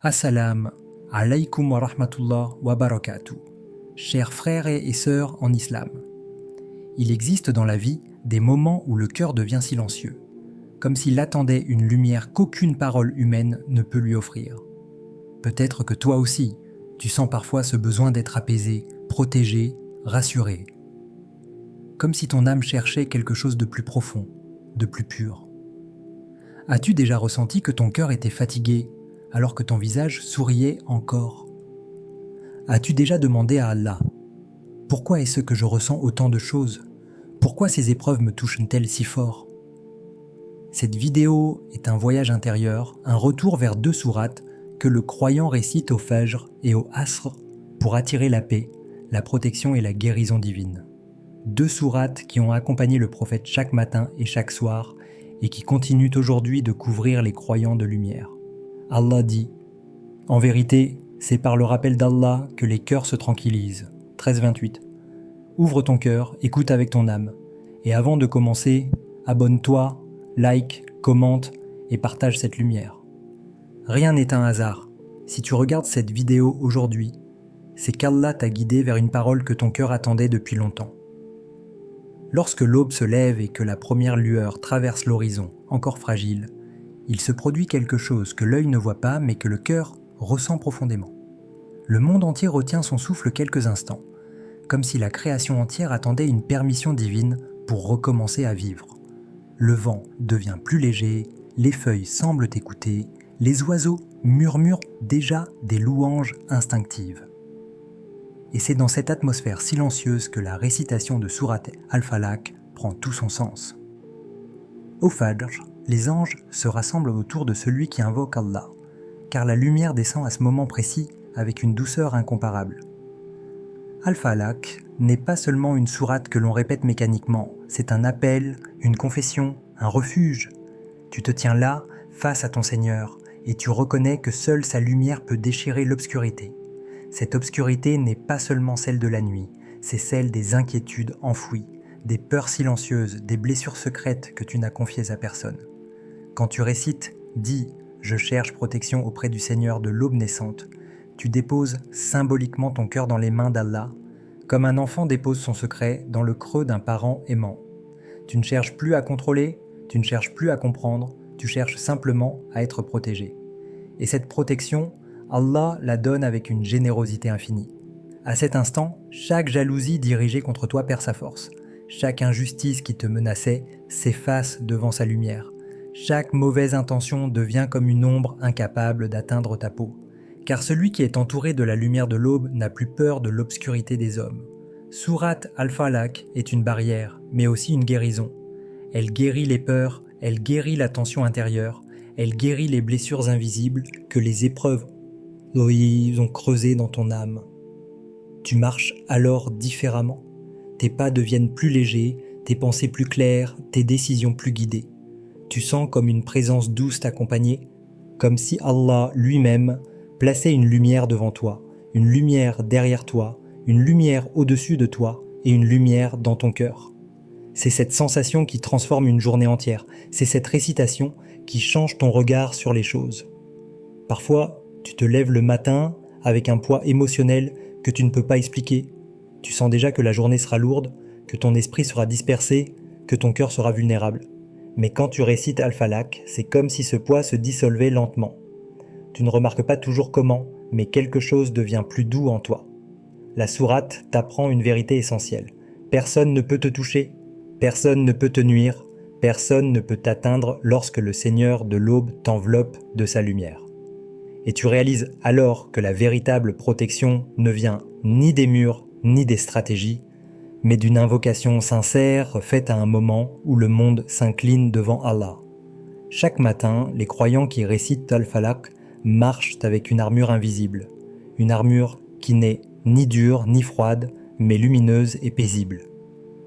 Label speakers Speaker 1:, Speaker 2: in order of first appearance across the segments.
Speaker 1: Assalam alaykum wa rahmatullah wa barakatuh. Chers frères et sœurs en islam, il existe dans la vie des moments où le cœur devient silencieux, comme s'il attendait une lumière qu'aucune parole humaine ne peut lui offrir. Peut-être que toi aussi, tu sens parfois ce besoin d'être apaisé, protégé, rassuré. Comme si ton âme cherchait quelque chose de plus profond, de plus pur. As-tu déjà ressenti que ton cœur était fatigué alors que ton visage souriait encore? As-tu déjà demandé à Allah: pourquoi est-ce que je ressens autant de choses? Pourquoi ces épreuves me touchent-elles si fort? Cette vidéo est un voyage intérieur, un retour vers 2 sourates que le croyant récite au Fajr et au Asr pour attirer la paix, la protection et la guérison divine. 2 sourates qui ont accompagné le prophète chaque matin et chaque soir et qui continuent aujourd'hui de couvrir les croyants de lumière. Allah dit: en vérité, c'est par le rappel d'Allah que les cœurs se tranquillisent. 13-28. Ouvre ton cœur, écoute avec ton âme. Et avant de commencer, abonne-toi, like, commente et partage cette lumière. Rien n'est un hasard. Si tu regardes cette vidéo aujourd'hui, c'est qu'Allah t'a guidé vers une parole que ton cœur attendait depuis longtemps. Lorsque l'aube se lève et que la première lueur traverse l'horizon, encore fragile, il se produit quelque chose que l'œil ne voit pas mais que le cœur ressent profondément. Le monde entier retient son souffle quelques instants, comme si la création entière attendait une permission divine pour recommencer à vivre. Le vent devient plus léger, les feuilles semblent écouter, les oiseaux murmurent déjà des louanges instinctives. Et c'est dans cette atmosphère silencieuse que la récitation de Sourate Al-Falaq prend tout son sens. Au Fajr, les anges se rassemblent autour de celui qui invoque Allah, car la lumière descend à ce moment précis avec une douceur incomparable. Al-Falaq n'est pas seulement une sourate que l'on répète mécaniquement, c'est un appel, une confession, un refuge. Tu te tiens là, face à ton Seigneur, et tu reconnais que seule sa lumière peut déchirer l'obscurité. Cette obscurité n'est pas seulement celle de la nuit, c'est celle des inquiétudes enfouies, des peurs silencieuses, des blessures secrètes que tu n'as confiées à personne. Quand tu récites « Dis, je cherche protection auprès du Seigneur de l'aube naissante », tu déposes symboliquement ton cœur dans les mains d'Allah, comme un enfant dépose son secret dans le creux d'un parent aimant. Tu ne cherches plus à contrôler, tu ne cherches plus à comprendre, tu cherches simplement à être protégé. Et cette protection, Allah la donne avec une générosité infinie. À cet instant, chaque jalousie dirigée contre toi perd sa force. Chaque injustice qui te menaçait s'efface devant sa lumière. Chaque mauvaise intention devient comme une ombre incapable d'atteindre ta peau. Car celui qui est entouré de la lumière de l'aube n'a plus peur de l'obscurité des hommes. Sourate Al-Falaq est une barrière, mais aussi une guérison. Elle guérit les peurs, elle guérit la tension intérieure, elle guérit les blessures invisibles que les épreuves ont creusées dans ton âme. Tu marches alors différemment. Tes pas deviennent plus légers, tes pensées plus claires, tes décisions plus guidées. Tu sens comme une présence douce t'accompagner, comme si Allah lui-même plaçait une lumière devant toi, une lumière derrière toi, une lumière au-dessus de toi et une lumière dans ton cœur. C'est cette sensation qui transforme une journée entière, c'est cette récitation qui change ton regard sur les choses. Parfois, tu te lèves le matin avec un poids émotionnel que tu ne peux pas expliquer. Tu sens déjà que la journée sera lourde, que ton esprit sera dispersé, que ton cœur sera vulnérable. Mais quand tu récites Al-Falaq, c'est comme si ce poids se dissolvait lentement. Tu ne remarques pas toujours comment, mais quelque chose devient plus doux en toi. La sourate t'apprend une vérité essentielle. Personne ne peut te toucher, personne ne peut te nuire, personne ne peut t'atteindre lorsque le Seigneur de l'aube t'enveloppe de sa lumière. Et tu réalises alors que la véritable protection ne vient ni des murs, ni des stratégies, mais d'une invocation sincère faite à un moment où le monde s'incline devant Allah. Chaque matin, les croyants qui récitent Al-Falaq marchent avec une armure invisible, une armure qui n'est ni dure ni froide, mais lumineuse et paisible.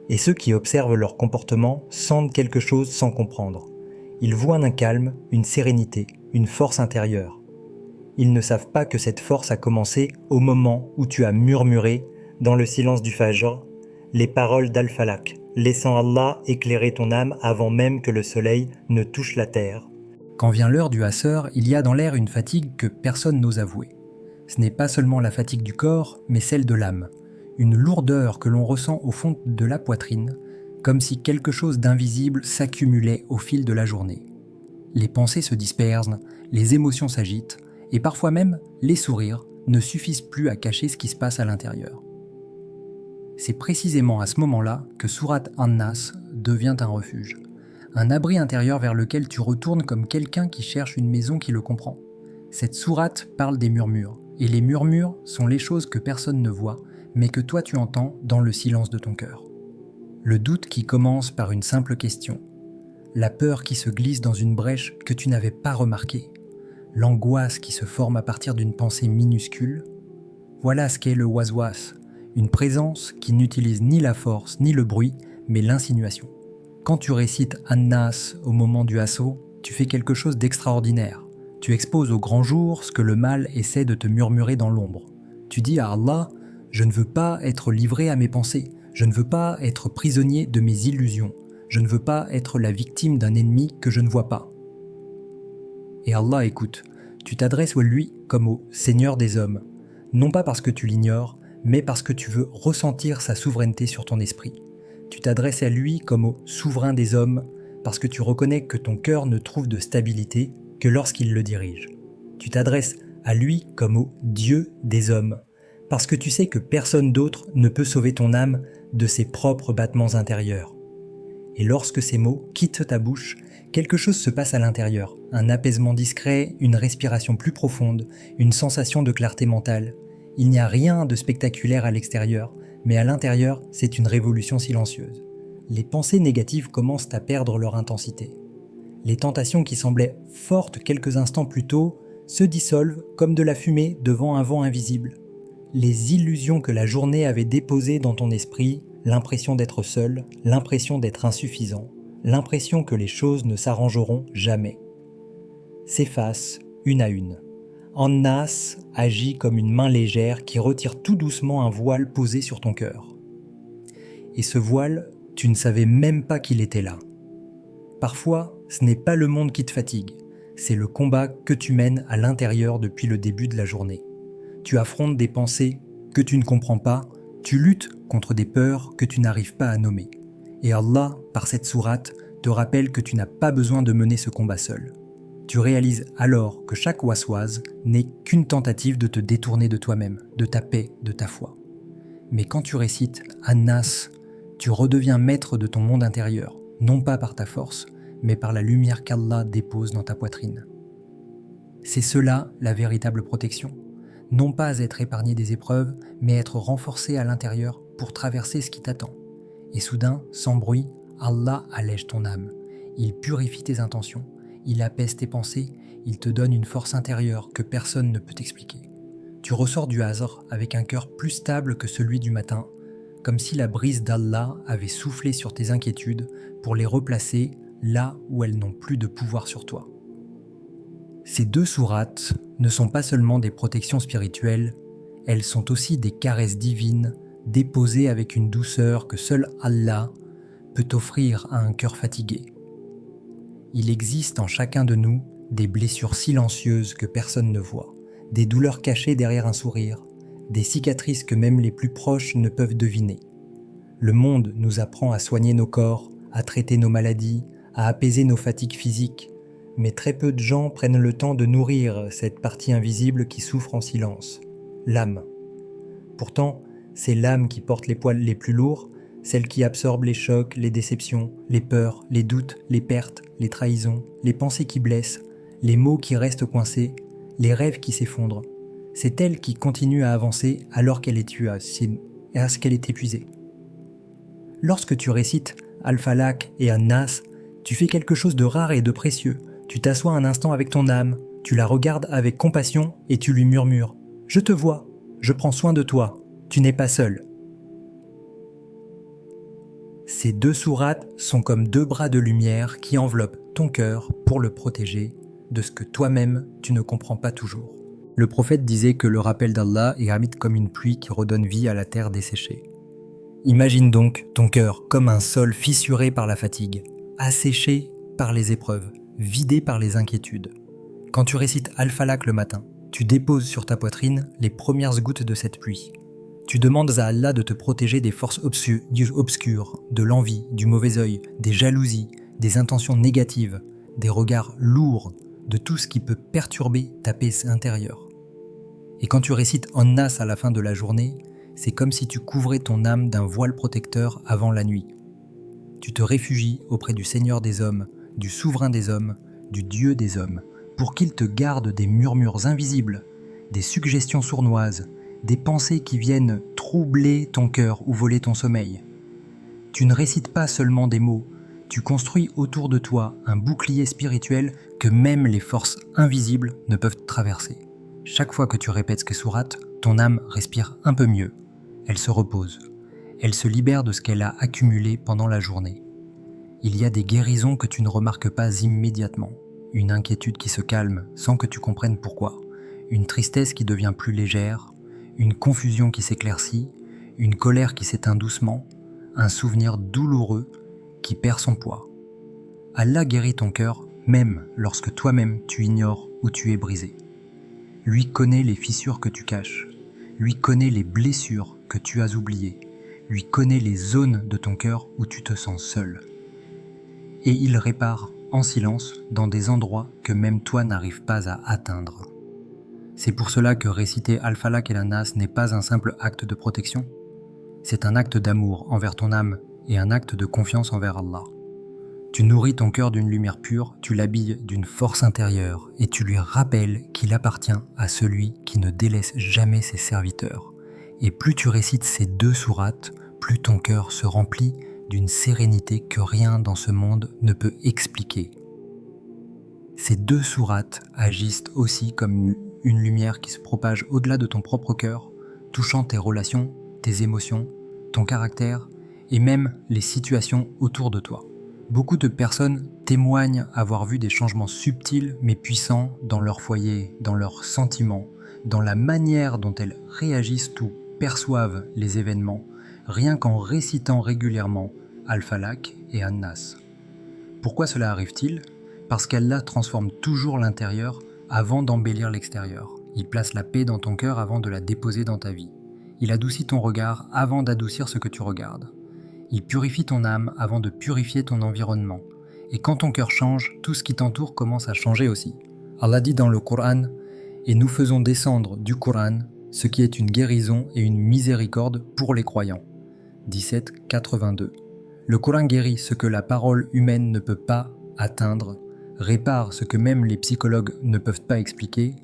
Speaker 1: Et ceux qui observent leur comportement sentent quelque chose sans comprendre. Ils voient un calme, une sérénité, une force intérieure. Ils ne savent pas que cette force a commencé au moment où tu as murmuré, dans le silence du Fajr, les paroles d'Al-Falaq, laissant Allah éclairer ton âme avant même que le soleil ne touche la terre, Quand vient l'heure du Asr, il y a dans l'air une fatigue que personne n'ose avouer. Ce n'est pas seulement la fatigue du corps, mais celle de l'âme. Une lourdeur que l'on ressent au fond de la poitrine, comme si quelque chose d'invisible s'accumulait au fil de la journée. Les pensées se dispersent, les émotions s'agitent, et parfois même les sourires ne suffisent plus à cacher ce qui se passe à l'intérieur. C'est précisément à ce moment-là que Sourate An-Nas devient un refuge, un abri intérieur vers lequel tu retournes comme quelqu'un qui cherche une maison qui le comprend. Cette sourate parle des murmures, et les murmures sont les choses que personne ne voit, mais que toi tu entends dans le silence de ton cœur. Le doute qui commence par une simple question, la peur qui se glisse dans une brèche que tu n'avais pas remarquée, l'angoisse qui se forme à partir d'une pensée minuscule. Voilà ce qu'est le waswas, une présence qui n'utilise ni la force ni le bruit, mais l'insinuation. Quand tu récites An-Nas au moment du assaut, tu fais quelque chose d'extraordinaire. Tu exposes au grand jour ce que le mal essaie de te murmurer dans l'ombre. Tu dis à Allah, je ne veux pas être livré à mes pensées, je ne veux pas être prisonnier de mes illusions, je ne veux pas être la victime d'un ennemi que je ne vois pas. Et Allah écoute, tu t'adresses à lui comme au Seigneur des hommes, non pas parce que tu l'ignores, mais parce que tu veux ressentir sa souveraineté sur ton esprit. Tu t'adresses à lui comme au souverain des hommes, parce que tu reconnais que ton cœur ne trouve de stabilité que lorsqu'il le dirige. Tu t'adresses à lui comme au Dieu des hommes, parce que tu sais que personne d'autre ne peut sauver ton âme de ses propres battements intérieurs. Et lorsque ces mots quittent ta bouche, quelque chose se passe à l'intérieur, un apaisement discret, une respiration plus profonde, une sensation de clarté mentale. Il n'y a rien de spectaculaire à l'extérieur, mais à l'intérieur, c'est une révolution silencieuse. Les pensées négatives commencent à perdre leur intensité. Les tentations qui semblaient fortes quelques instants plus tôt se dissolvent comme de la fumée devant un vent invisible. Les illusions que la journée avait déposées dans ton esprit, l'impression d'être seul, l'impression d'être insuffisant, l'impression que les choses ne s'arrangeront jamais, s'effacent une à une. An-Nas agit comme une main légère qui retire tout doucement un voile posé sur ton cœur. Et ce voile, tu ne savais même pas qu'il était là. Parfois, ce n'est pas le monde qui te fatigue, c'est le combat que tu mènes à l'intérieur depuis le début de la journée. Tu affrontes des pensées que tu ne comprends pas, tu luttes contre des peurs que tu n'arrives pas à nommer. Et Allah, par cette sourate, te rappelle que tu n'as pas besoin de mener ce combat seul. Tu réalises alors que chaque waswas n'est qu'une tentative de te détourner de toi-même, de ta paix, de ta foi. Mais quand tu récites An-Nas, tu redeviens maître de ton monde intérieur, non pas par ta force, mais par la lumière qu'Allah dépose dans ta poitrine. C'est cela la véritable protection. Non pas être épargné des épreuves, mais être renforcé à l'intérieur pour traverser ce qui t'attend. Et soudain, sans bruit, Allah allège ton âme. Il purifie tes intentions, il apaise tes pensées, il te donne une force intérieure que personne ne peut expliquer. Tu ressors du Asr avec un cœur plus stable que celui du matin, comme si la brise d'Allah avait soufflé sur tes inquiétudes pour les replacer là où elles n'ont plus de pouvoir sur toi. Ces deux sourates ne sont pas seulement des protections spirituelles, elles sont aussi des caresses divines déposées avec une douceur que seul Allah peut offrir à un cœur fatigué. Il existe en chacun de nous des blessures silencieuses que personne ne voit, des douleurs cachées derrière un sourire, des cicatrices que même les plus proches ne peuvent deviner. Le monde nous apprend à soigner nos corps, à traiter nos maladies, à apaiser nos fatigues physiques, mais très peu de gens prennent le temps de nourrir cette partie invisible qui souffre en silence, l'âme. Pourtant, c'est l'âme qui porte les poids les plus lourds, celle qui absorbe les chocs, les déceptions, les peurs, les doutes, les pertes, les trahisons, les pensées qui blessent, les mots qui restent coincés, les rêves qui s'effondrent. C'est elle qui continue à avancer alors qu'elle est épuisée. Lorsque tu récites Al-Falaq et An-Nas, tu fais quelque chose de rare et de précieux. Tu t'assois un instant avec ton âme, tu la regardes avec compassion et tu lui murmures « Je te vois, je prends soin de toi, tu n'es pas seul ». Ces deux sourates sont comme deux bras de lumière qui enveloppent ton cœur pour le protéger de ce que toi-même tu ne comprends pas toujours. Le prophète disait que le rappel d'Allah est rapide comme une pluie qui redonne vie à la terre desséchée. Imagine donc ton cœur comme un sol fissuré par la fatigue, asséché par les épreuves, vidé par les inquiétudes. Quand tu récites Al-Falaq le matin, tu déposes sur ta poitrine les premières gouttes de cette pluie. Tu demandes à Allah de te protéger des forces obscures, de l'envie, du mauvais œil, des jalousies, des intentions négatives, des regards lourds, de tout ce qui peut perturber ta paix intérieure. Et quand tu récites An-Nas à la fin de la journée, c'est comme si tu couvrais ton âme d'un voile protecteur avant la nuit. Tu te réfugies auprès du Seigneur des hommes, du Souverain des hommes, du Dieu des hommes, pour qu'il te garde des murmures invisibles, des suggestions sournoises, des pensées qui viennent troubler ton cœur ou voler ton sommeil. Tu ne récites pas seulement des mots, tu construis autour de toi un bouclier spirituel que même les forces invisibles ne peuvent traverser. Chaque fois que tu répètes ces sourates, ton âme respire un peu mieux. Elle se repose. Elle se libère de ce qu'elle a accumulé pendant la journée. Il y a des guérisons que tu ne remarques pas immédiatement. Une inquiétude qui se calme sans que tu comprennes pourquoi. Une tristesse qui devient plus légère. Une confusion qui s'éclaircit. Une colère qui s'éteint doucement. Un souvenir douloureux qui perd son poids. Allah guérit ton cœur même lorsque toi-même tu ignores où tu es brisé. Lui connaît les fissures que tu caches. Lui connaît les blessures que tu as oubliées. Lui connaît les zones de ton cœur où tu te sens seul. Et il répare en silence dans des endroits que même toi n'arrives pas à atteindre. C'est pour cela que réciter Al-Falaq et An-Nas n'est pas un simple acte de protection. C'est un acte d'amour envers ton âme et un acte de confiance envers Allah. Tu nourris ton cœur d'une lumière pure, tu l'habilles d'une force intérieure et tu lui rappelles qu'il appartient à celui qui ne délaisse jamais ses serviteurs. Et plus tu récites ces 2 sourates, plus ton cœur se remplit d'une sérénité que rien dans ce monde ne peut expliquer. Ces 2 sourates agissent aussi comme une lumière qui se propage au-delà de ton propre cœur, touchant tes relations, tes émotions, ton caractère et même les situations autour de toi. Beaucoup de personnes témoignent avoir vu des changements subtils mais puissants dans leur foyer, dans leurs sentiments, dans la manière dont elles réagissent ou perçoivent les événements, rien qu'en récitant régulièrement Al-Falaq et An-Nas. Pourquoi cela arrive-t-il ? Parce qu'Allah transforme toujours l'intérieur avant d'embellir l'extérieur. Il place la paix dans ton cœur avant de la déposer dans ta vie. Il adoucit ton regard avant d'adoucir ce que tu regardes. Il purifie ton âme avant de purifier ton environnement. Et quand ton cœur change, tout ce qui t'entoure commence à changer aussi. Allah dit dans le Coran « Et nous faisons descendre du Coran ce qui est une guérison et une miséricorde pour les croyants. » 17:82. Le Coran guérit ce que la parole humaine ne peut pas atteindre, répare ce que même les psychologues ne peuvent pas expliquer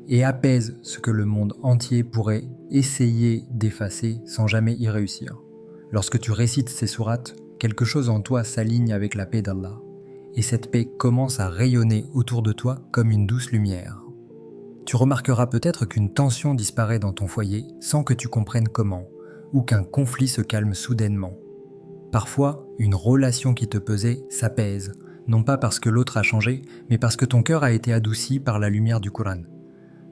Speaker 1: et apaise ce que le monde entier pourrait essayer d'effacer sans jamais y réussir. Lorsque tu récites ces sourates, quelque chose en toi s'aligne avec la paix d'Allah, et cette paix commence à rayonner autour de toi comme une douce lumière. Tu remarqueras peut-être qu'une tension disparaît dans ton foyer sans que tu comprennes comment, ou qu'un conflit se calme soudainement. Parfois, une relation qui te pesait s'apaise, non pas parce que l'autre a changé, mais parce que ton cœur a été adouci par la lumière du Coran.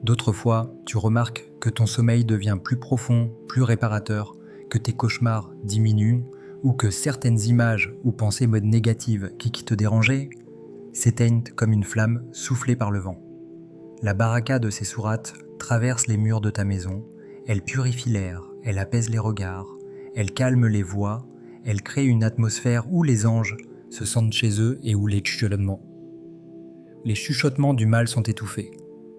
Speaker 1: D'autres fois, tu remarques que ton sommeil devient plus profond, plus réparateur, que tes cauchemars diminuent ou que certaines images ou pensées négatives qui te dérangeaient s'éteignent comme une flamme soufflée par le vent. La baraka de ces sourates traverse les murs de ta maison, elle purifie l'air, elle apaise les regards, elle calme les voix, elle crée une atmosphère où les anges se sentent chez eux et où les chuchotements du mal sont étouffés.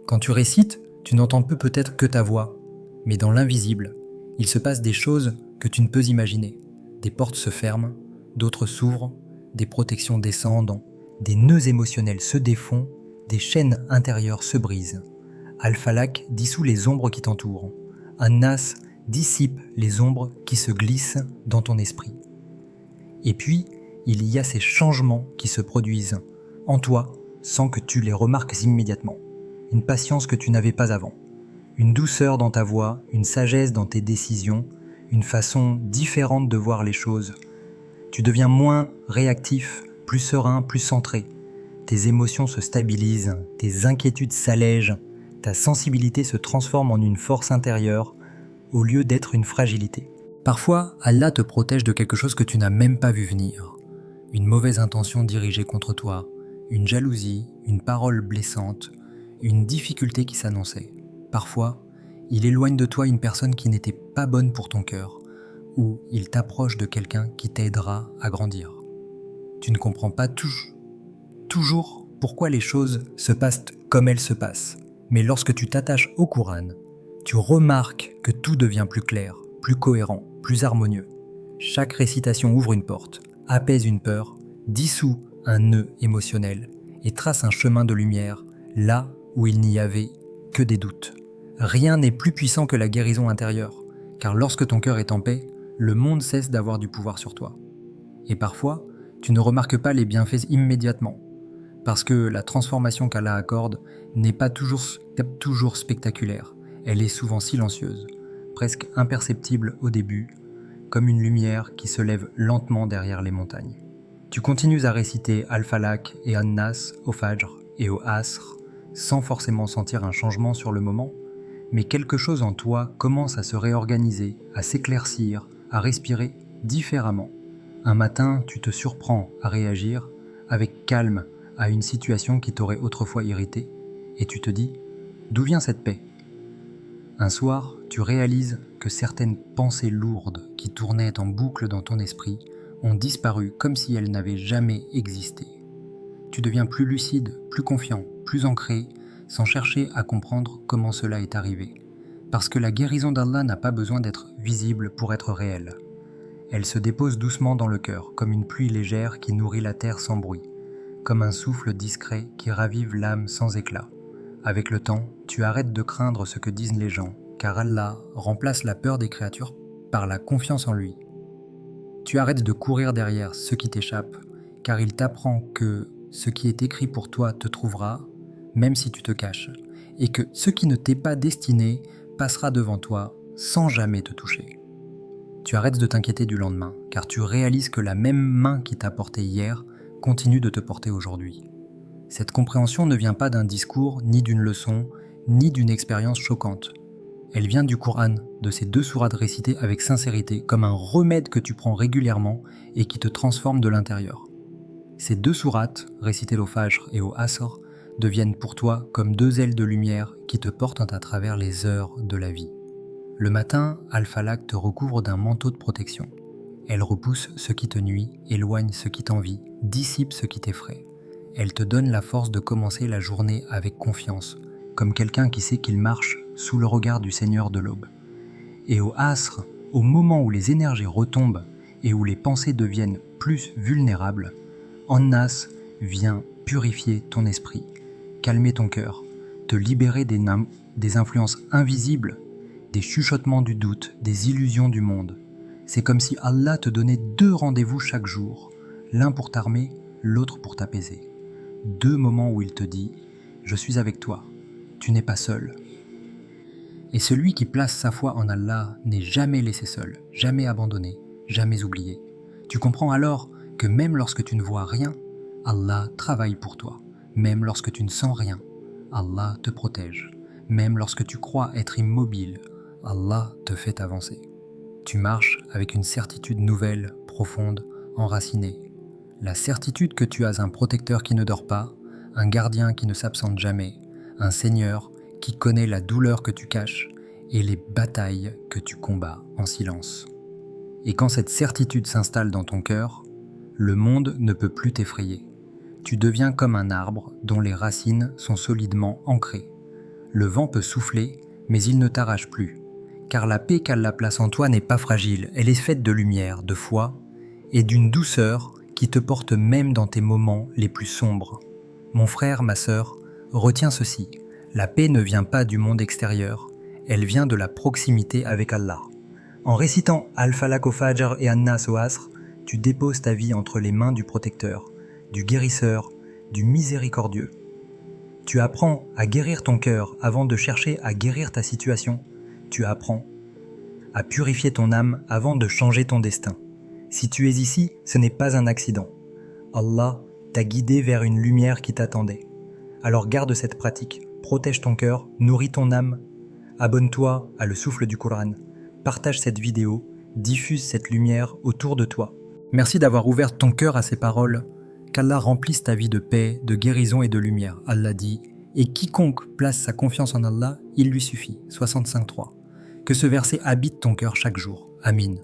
Speaker 1: Quand tu récites, tu n'entends peut-être que ta voix, mais dans l'invisible, il se passe des choses que tu ne peux imaginer. Des portes se ferment, d'autres s'ouvrent, des protections descendent, des nœuds émotionnels se défont, des chaînes intérieures se brisent. Al-Falaq dissout les ombres qui t'entourent. An-Nas dissipe les ombres qui se glissent dans ton esprit. Et puis, il y a ces changements qui se produisent en toi sans que tu les remarques immédiatement. Une patience que tu n'avais pas avant. Une douceur dans ta voix, une sagesse dans tes décisions, une façon différente de voir les choses. Tu deviens moins réactif, plus serein, plus centré. Tes émotions se stabilisent, tes inquiétudes s'allègent, ta sensibilité se transforme en une force intérieure au lieu d'être une fragilité. Parfois, Allah te protège de quelque chose que tu n'as même pas vu venir. Une mauvaise intention dirigée contre toi, une jalousie, une parole blessante, une difficulté qui s'annonçait. Parfois, il éloigne de toi une personne qui n'était pas bonne pour ton cœur, ou il t'approche de quelqu'un qui t'aidera à grandir. Tu ne comprends pas toujours pourquoi les choses se passent comme elles se passent. Mais lorsque tu t'attaches au Coran, tu remarques que tout devient plus clair, plus cohérent, plus harmonieux. Chaque récitation ouvre une porte, apaise une peur, dissout un nœud émotionnel et trace un chemin de lumière là où il n'y avait que des doutes. Rien n'est plus puissant que la guérison intérieure, car lorsque ton cœur est en paix, le monde cesse d'avoir du pouvoir sur toi. Et parfois, tu ne remarques pas les bienfaits immédiatement, parce que la transformation qu'Allah accorde n'est pas toujours spectaculaire, elle est souvent silencieuse, presque imperceptible au début, comme une lumière qui se lève lentement derrière les montagnes. Tu continues à réciter Al-Falaq et An-Nas au Fajr et au Asr, sans forcément sentir un changement sur le moment, mais quelque chose en toi commence à se réorganiser, à s'éclaircir, à respirer différemment. Un matin, tu te surprends à réagir avec calme à une situation qui t'aurait autrefois irrité, et tu te dis « D'où vient cette paix ?» Un soir, tu réalises que certaines pensées lourdes qui tournaient en boucle dans ton esprit ont disparu comme si elles n'avaient jamais existé. Tu deviens plus lucide, plus confiant, plus ancré, sans chercher à comprendre comment cela est arrivé. Parce que la guérison d'Allah n'a pas besoin d'être visible pour être réelle. Elle se dépose doucement dans le cœur, comme une pluie légère qui nourrit la terre sans bruit, comme un souffle discret qui ravive l'âme sans éclat. Avec le temps, tu arrêtes de craindre ce que disent les gens, car Allah remplace la peur des créatures par la confiance en lui. Tu arrêtes de courir derrière ce qui t'échappe, car il t'apprend que ce qui est écrit pour toi te trouvera, même si tu te caches, et que ce qui ne t'est pas destiné passera devant toi sans jamais te toucher. Tu arrêtes de t'inquiéter du lendemain, car tu réalises que la même main qui t'a porté hier continue de te porter aujourd'hui. Cette compréhension ne vient pas d'un discours, ni d'une leçon, ni d'une expérience choquante. Elle vient du Coran, de ces 2 sourates récitées avec sincérité, comme un remède que tu prends régulièrement et qui te transforme de l'intérieur. Ces 2 sourates, récitées au Fajr et au Asr, deviennent pour toi comme 2 ailes de lumière qui te portent à travers les heures de la vie. Le matin, Al-Falaq te recouvre d'un manteau de protection. Elle repousse ce qui te nuit, éloigne ce qui t'envie, dissipe ce qui t'effraie. Elle te donne la force de commencer la journée avec confiance, comme quelqu'un qui sait qu'il marche sous le regard du Seigneur de l'aube. Et au Asr, au moment où les énergies retombent et où les pensées deviennent plus vulnérables, An-Nas vient purifier ton esprit, calmer ton cœur, te libérer des influences invisibles, des chuchotements du doute, des illusions du monde. C'est comme si Allah te donnait 2 rendez-vous chaque jour, l'un pour t'armer, l'autre pour t'apaiser. 2 moments où il te dit « Je suis avec toi, tu n'es pas seul ». Et celui qui place sa foi en Allah n'est jamais laissé seul, jamais abandonné, jamais oublié. Tu comprends alors que même lorsque tu ne vois rien, Allah travaille pour toi. Même lorsque tu ne sens rien, Allah te protège. Même lorsque tu crois être immobile, Allah te fait avancer. Tu marches avec une certitude nouvelle, profonde, enracinée. La certitude que tu as un protecteur qui ne dort pas, un gardien qui ne s'absente jamais, un Seigneur qui connaît la douleur que tu caches et les batailles que tu combats en silence. Et quand cette certitude s'installe dans ton cœur, le monde ne peut plus t'effrayer. Tu deviens comme un arbre dont les racines sont solidement ancrées. Le vent peut souffler, mais il ne t'arrache plus. Car la paix qu'Allah place en toi n'est pas fragile, elle est faite de lumière, de foi et d'une douceur qui te porte même dans tes moments les plus sombres. Mon frère, ma sœur, retiens ceci, la paix ne vient pas du monde extérieur, elle vient de la proximité avec Allah. En récitant Al-Falaq au Fajr et An-Nas au Asr, tu déposes ta vie entre les mains du protecteur, du guérisseur, du miséricordieux. Tu apprends à guérir ton cœur avant de chercher à guérir ta situation. Tu apprends à purifier ton âme avant de changer ton destin. Si tu es ici, ce n'est pas un accident. Allah t'a guidé vers une lumière qui t'attendait. Alors garde cette pratique, protège ton cœur, nourris ton âme. Abonne-toi à Le Souffle du Coran. Partage cette vidéo, diffuse cette lumière autour de toi. Merci d'avoir ouvert ton cœur à ces paroles, qu'Allah remplisse ta vie de paix, de guérison et de lumière. Allah dit « Et quiconque place sa confiance en Allah, il lui suffit » 65.3. Que ce verset habite ton cœur chaque jour. Amin.